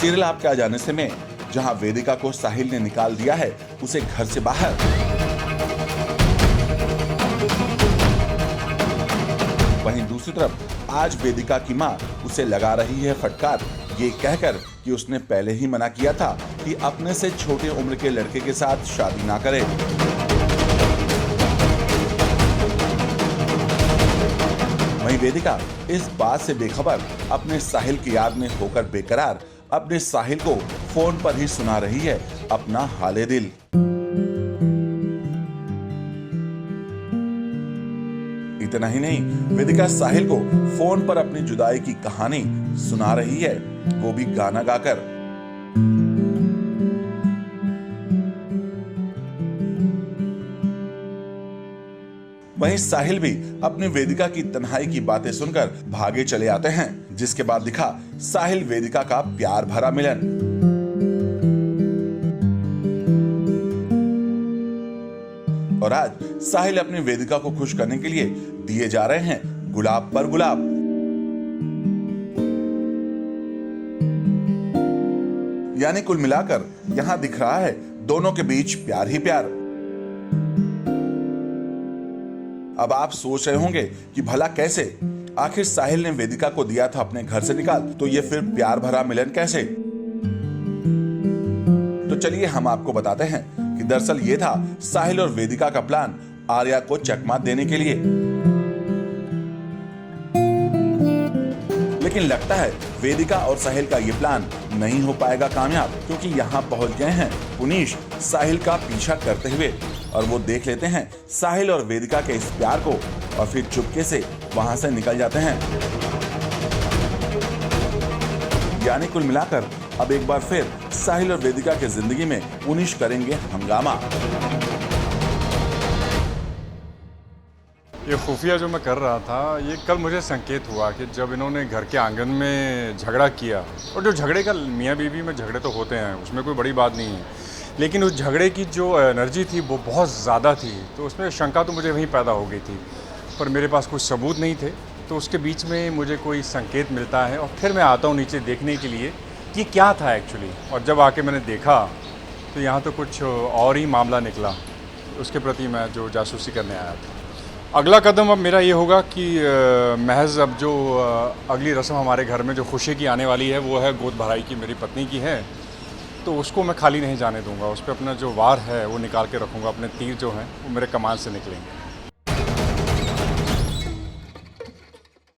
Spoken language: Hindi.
सीरियल आप क्या जाने से में जहां वेदिका को साहिल ने निकाल दिया है उसे घर से बाहर। वहीं दूसरी तरफ आज वेदिका की मां उसे लगा रही है फटकार, ये कहकर कि उसने पहले ही मना किया था कि अपने से छोटे उम्र के लड़के के साथ शादी ना करे। वहीं वेदिका इस बात से बेखबर अपने साहिल की याद में होकर बेकरार अपने साहिल को फोन पर ही सुना रही है अपना हाले दिल। इतना ही नहीं, वेदिका साहिल को फोन पर अपनी जुदाई की कहानी सुना रही है, वो भी गाना गाकर। वहीं साहिल भी अपनी वेदिका की तन्हाई की बातें सुनकर भागे चले आते हैं, जिसके बाद दिखा साहिल वेदिका का प्यार भरा मिलन। और आज साहिल अपनी वेदिका को खुश करने के लिए दिए जा रहे हैं गुलाब पर गुलाब। यानी कुल मिलाकर यहां दिख रहा है दोनों के बीच प्यार ही प्यार। अब आप सोच रहे होंगे कि भला कैसे, आखिर साहिल ने वेदिका को दिया था अपने घर से निकाल, तो ये फिर प्यार भरा मिलन कैसे? तो चलिए हम आपको बताते हैं कि दरअसल ये था साहिल और वेदिका का प्लान आर्या को चकमा देने के लिए। लेकिन लगता है वेदिका और साहिल का ये प्लान नहीं हो पाएगा कामयाब, क्योंकि यहाँ पहुंच गए हैं पुनीश साहिल का पीछा करते हुए, और वो देख लेते हैं साहिल और वेदिका के इस प्यार को और फिर चुपके से वहां से निकल जाते हैं। यानी कुल मिलाकर अब एक बार फिर साहिल और वेदिका के जिंदगी में पुनीश करेंगे हंगामा। ये खुफिया जो मैं कर रहा था, ये कल मुझे संकेत हुआ कि जब इन्होंने घर के आंगन में झगड़ा किया, और जो झगड़े का मियाँ बीवी में झगड़े तो होते हैं, उसमें कोई बड़ी बात नहीं है, लेकिन उस झगड़े की जो एनर्जी थी वो बहुत ज़्यादा थी, तो उसमें शंका तो मुझे वहीं पैदा हो गई थी, पर मेरे पास कुछ सबूत नहीं थे। तो उसके बीच में मुझे कोई संकेत मिलता है और फिर मैं आता हूँ नीचे देखने के लिए कि क्या था एक्चुअली, और जब आके मैंने देखा तो यहाँ तो कुछ और ही मामला निकला, उसके प्रति मैं जो जासूसी करने आया था। अगला कदम अब मेरा ये होगा कि महज अब जो अगली रस्म हमारे घर में जो खुशी की आने वाली है वो है गोद भराई की, मेरी पत्नी की है, तो उसको मैं खाली नहीं जाने दूंगा। उस पर अपना जो वार है वो निकाल के रखूंगा, अपने तीर जो हैं वो मेरे कमान से निकलेंगे।